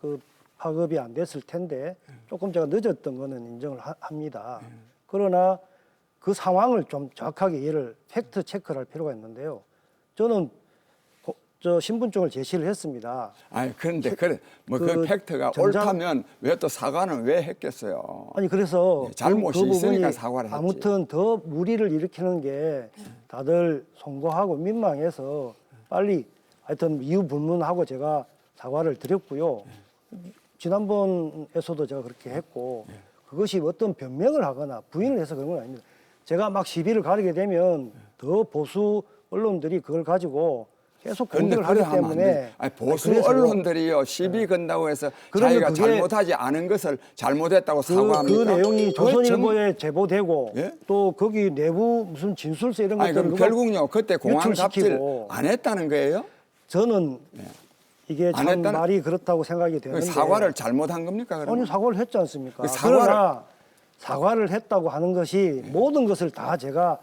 그 파급이 안 됐을 텐데 조금 제가 늦었던 거는 인정을 합니다. 그러나 그 상황을 좀 정확하게 이해를 팩트 체크를 할 필요가 있는데요. 저는 저 신분증을 제시를 했습니다. 아니 그런데 그래 뭐 그 그 팩트가 정장- 옳다면 왜 또 사과는 왜 했겠어요? 아니 그래서 예, 잘못이 부분이 있으니까 사과를 했지. 아무튼 더 무리를 일으키는 게 다들 송구하고 민망해서 빨리 하여튼 이유 불문하고 제가 사과를 드렸고요. 지난번에서도 제가 그렇게 했고 그것이 어떤 변명을 하거나 부인을 해서 그런 건 아닙니다. 제가 막 시비를 가리게 되면 더 보수 언론들이 그걸 가지고 계속 그런데 공격을 그래 하기 하면 안 돼. 때문에 아니, 보수 그래서요. 언론들이요 시비 건다고 해서 그러면 자기가 그게- 잘못하지 않은 것을 잘못했다고 그 사과합니까? 내용이 그거 조선일보에 제보되고 예? 또 거기 내부 무슨 진술서 이런 아니 것들을 그럼 결국요 그때 공항 갑질 유출시키고. 안 했다는 거예요? 저는 이게 안 참 했다는- 말이 그렇다고 생각이 그 되는데 사과를 잘못한 겁니까? 그러면? 아니 사과를 했지 않습니까? 그 사과를- 그러나 사과를 했다고 하는 것이 모든 것을 다 제가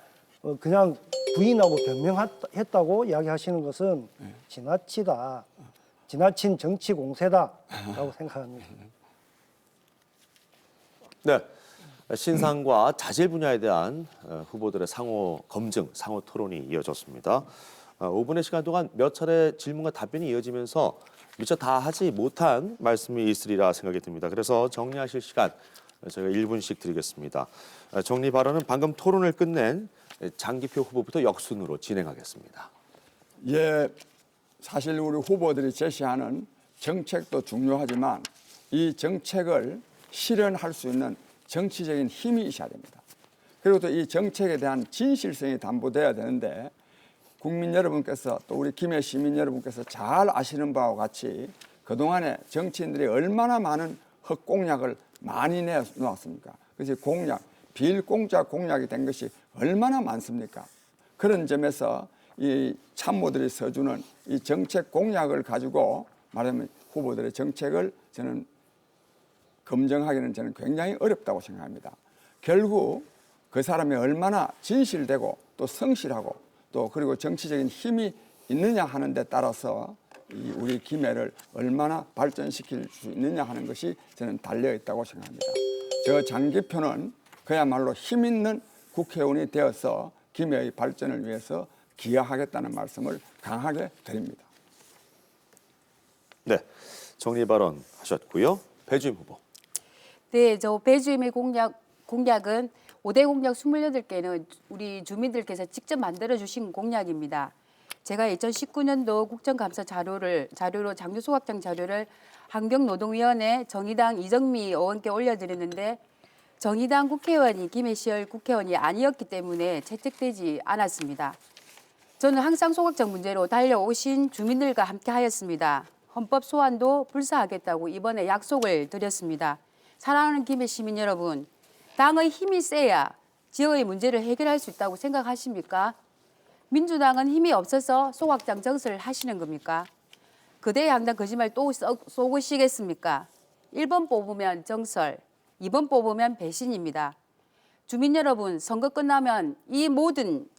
그냥 부인하고 변명했다고 이야기하시는 것은 지나치다. 지나친 정치 공세다라고 생각합니다. 네. 신상과 자질 분야에 대한 후보들의 상호 검증, 상호 토론이 이어졌습니다. 5분의 시간 동안 몇 차례 질문과 답변이 이어지면서 미처 다 하지 못한 말씀이 있으리라 생각이 듭니다. 그래서 정리하실 시간 저희가 1분씩 드리겠습니다. 정리 발언은 방금 토론을 끝낸 장기표 후보부터 역순으로 진행하겠습니다. 예, 사실 우리 후보들이 제시하는 정책도 중요하지만 이 정책을 실현할 수 있는 정치적인 힘이 있어야 됩니다. 그리고 또 이 정책에 대한 진실성이 담보돼야 되는데 국민 여러분께서 또 우리 김해 시민 여러분께서 잘 아시는 바와 같이 그동안에 정치인들이 얼마나 많은 헛공약을 많이 내놓았습니까? 그래서 공약, 빌공짜 공약이 된 것이 얼마나 많습니까? 그런 점에서 이 참모들이 써주는 이 정책 공약을 가지고 말하면 후보들의 정책을 저는 검증하기는 저는 굉장히 어렵다고 생각합니다. 결국 그 사람이 얼마나 진실되고 또 성실하고 또 그리고 정치적인 힘이 있느냐 하는 데 따라서 이 우리 김해를 얼마나 발전시킬 수 있느냐 하는 것이 저는 달려 있다고 생각합니다. 저 장기표는 그야말로 힘 있는 국회의원이 되어서 김해의 발전을 위해서 기여하겠다는 말씀을 강하게 드립니다. 네, 정리 발언 하셨고요. 배주임 후보. 네, 저 배주임의 공약은 5대 공약 28개는 우리 주민들께서 직접 만들어 주신 공약입니다. 제가 2019년도 국정감사 자료로 장류 소각장 자료를 환경노동위원회 정의당 이정미 의원께 올려드렸는데 정의당 국회의원이 김해시열 국회의원이 아니었기 때문에 채택되지 않았습니다. 저는 항상 소각장 문제로 달려오신 주민들과 함께하였습니다. 헌법 소환도 불사하겠다고 이번에 약속을 드렸습니다. 사랑하는 김해 시민 여러분, 당의 힘이 세야 지역의 문제를 해결할 수 있다고 생각하십니까? 민주당은 힘이 없어서 소각장 정설을 하시는 겁니까? 그대의 항상 거짓말 또 쏘시겠습니까? 1번 뽑으면 정설, 2번 뽑으면 배신입니다. 주민 여러분, 선거 끝나면 이 모든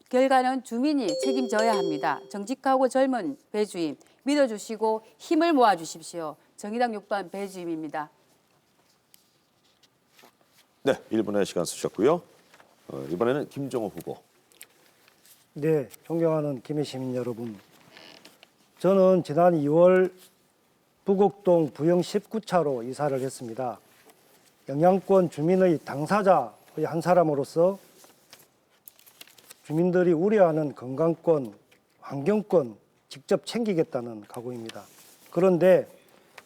결과는 주민이 책임져야 합니다. 정직하고 젊은 배주임 믿어주시고 힘을 모아주십시오. 정의당 6번 배주임입니다. 네, 1분의 시간 쓰셨고요. 이번에는 김종호 후보. 네, 존경하는 김해 시민 여러분. 저는 지난 2월 부곡동 부영 19차로 이사를 했습니다. 영향권 주민의 당사자의 한 사람으로서 주민들이 우려하는 건강권, 환경권 직접 챙기겠다는 각오입니다. 그런데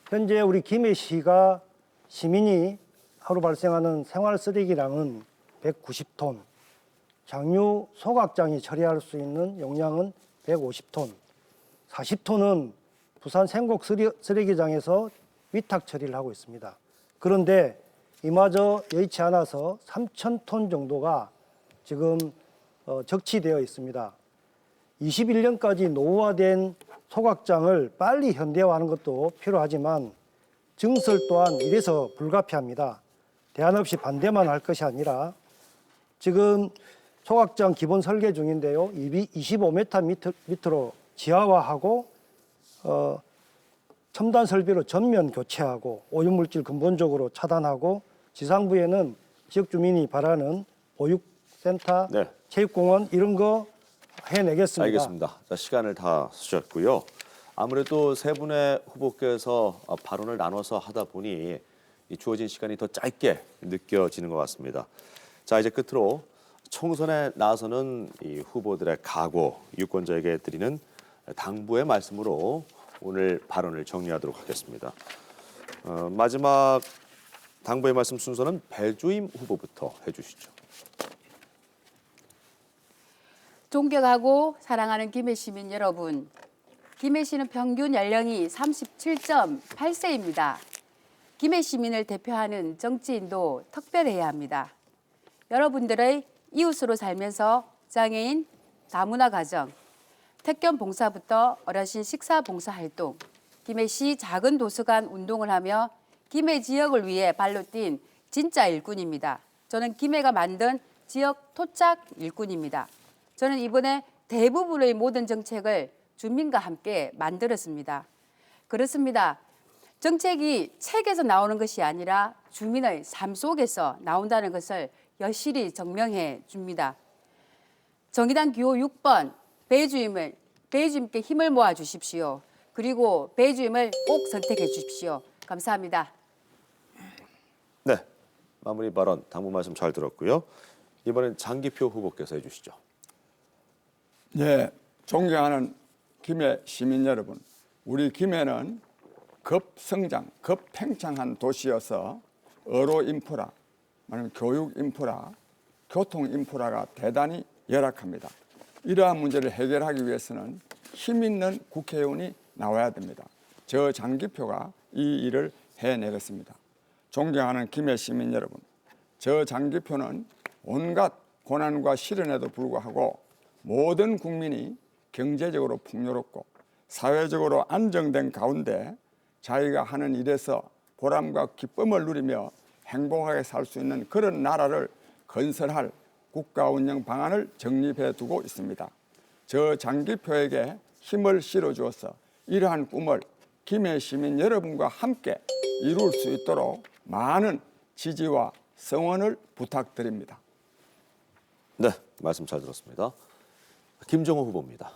현재 우리 김해시가 시민이 하루 발생하는 생활 쓰레기량은 190톤, 장류 소각장이 처리할 수 있는 용량은 150톤, 40톤은 부산 생곡 쓰레기장에서 위탁 처리를 하고 있습니다. 그런데 이마저 여의치 않아서 3,000톤 정도가 지금 적치되어 있습니다. 21년까지 노후화된 소각장을 빨리 현대화하는 것도 필요하지만 증설 또한 이래서 불가피합니다. 대안 없이 반대만 할 것이 아니라 지금 소각장 기본 설계 중인데요. 25m 밑으로 지하화하고 첨단 설비로 전면 교체하고 오염물질 근본적으로 차단하고 지상부에는 지역 주민이 바라는 보육센터, 네. 체육공원 이런 거 해내겠습니다. 알겠습니다. 자, 시간을 다 쓰셨고요. 아무래도 세 분의 후보께서 발언을 나눠서 하다 보니 이 주어진 시간이 더 짧게 느껴지는 것 같습니다. 자, 이제 끝으로 총선에 나서는 이 후보들의 각오, 유권자에게 드리는 당부의 말씀으로 오늘 발언을 정리하도록 하겠습니다. 마지막 당부의 말씀 순서는 배주임 후보부터 해주시죠. 존경하고 사랑하는 김해 시민 여러분, 김해시는 평균 연령이 37.8세입니다. 김해 시민을 대표하는 정치인도 특별해야 합니다. 여러분들의 이웃으로 살면서 장애인 다문화 가정, 택견 봉사부터 어르신 식사 봉사 활동, 김해시 작은 도서관 운동을 하며 김해 지역을 위해 발로 뛴 진짜 일꾼입니다. 저는 김해가 만든 지역 토착 일꾼입니다. 저는 이번에 대부분의 모든 정책을 주민과 함께 만들었습니다. 그렇습니다. 정책이 책에서 나오는 것이 아니라 주민의 삶 속에서 나온다는 것을 여실히 증명해 줍니다. 정의당 기호 6번 배주임께 힘을 모아 주십시오. 그리고 배주임을 꼭 선택해 주십시오. 감사합니다. 네, 마무리 발언 당부 말씀 잘 들었고요. 이번엔 장기표 후보께서 해주시죠. 네, 존경하는 김해 시민 여러분, 우리 김해는 급성장, 급팽창한 도시여서 어로 인프라, 말하면 교육 인프라, 교통 인프라가 대단히 열악합니다. 이러한 문제를 해결하기 위해서는 힘 있는 국회의원이 나와야 됩니다. 저 장기표가 이 일을 해내겠습니다. 존경하는 김해 시민 여러분, 저 장기표는 온갖 고난과 시련에도 불구하고 모든 국민이 경제적으로 풍요롭고 사회적으로 안정된 가운데 자기가 하는 일에서 보람과 기쁨을 누리며 행복하게 살 수 있는 그런 나라를 건설할 국가 운영 방안을 정립해 두고 있습니다. 저 장기표에게 힘을 실어주어서 이러한 꿈을 김해 시민 여러분과 함께 이룰 수 있도록 많은 지지와 성원을 부탁드립니다. 네, 말씀 잘 들었습니다. 김종호 후보입니다.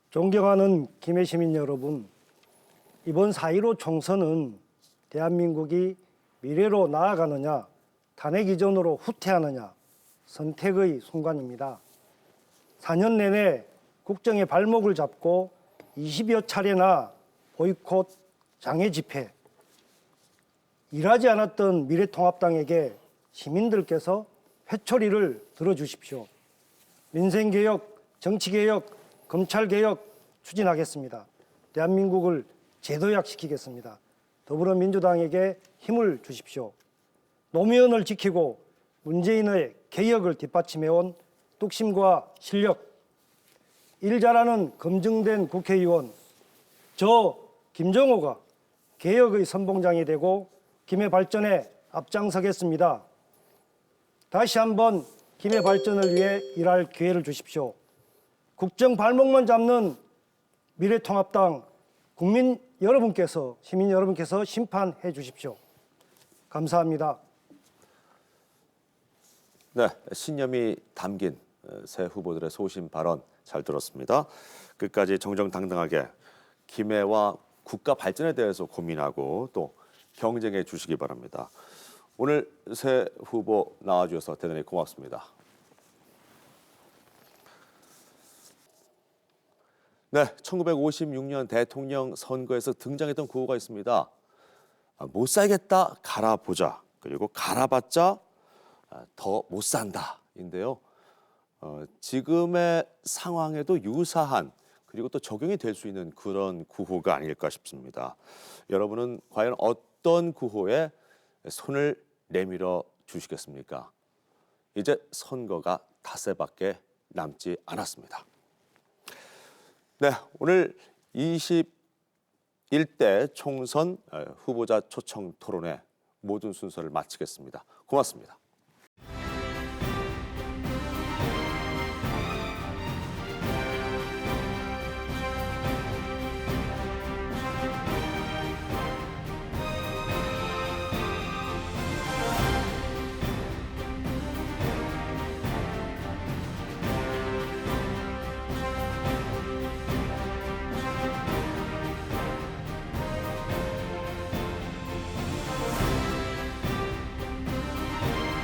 존경하는 김해 시민 여러분, 이번 4.15 총선은 대한민국이 미래로 나아가느냐, 탄핵 이전으로 후퇴하느냐 선택의 순간입니다. 4년 내내 국정의 발목을 잡고 20여 차례나 보이콧, 장애 집회, 일하지 않았던 미래통합당에게 시민들께서 회초리를 들어주십시오. 민생개혁, 정치개혁, 검찰개혁 추진하겠습니다. 대한민국을 제도약시키겠습니다. 더불어민주당에게 힘을 주십시오. 노무현을 지키고 문재인의 개혁을 뒷받침해온 뚝심과 실력, 일 잘하는 검증된 국회의원, 저 김정호가 개혁의 선봉장이 되고 김해 발전에 앞장서겠습니다. 다시 한번 김해 발전을 위해 일할 기회를 주십시오. 국정 발목만 잡는 미래통합당 국민 여러분께서, 시민 여러분께서 심판해 주십시오. 감사합니다. 네, 신념이 담긴 새 후보들의 소신 발언 잘 들었습니다. 끝까지 정정당당하게 김해와 국가 발전에 대해서 고민하고 또 경쟁해 주시기 바랍니다. 오늘 새 후보 나와주셔서 대단히 고맙습니다. 네, 1956년 대통령 선거에서 등장했던 구호가 있습니다. 못 살겠다 갈아보자, 그리고 갈아봤자 더 못 산다인데요. 지금의 상황에도 유사한 그리고 또 적용이 될 수 있는 그런 구호가 아닐까 싶습니다. 여러분은 과연 어떤 구호에 손을 내밀어 주시겠습니까? 이제 선거가 닷새밖에 남지 않았습니다. 네, 오늘 21대 총선 후보자 초청 토론회 모든 순서를 마치겠습니다. 고맙습니다.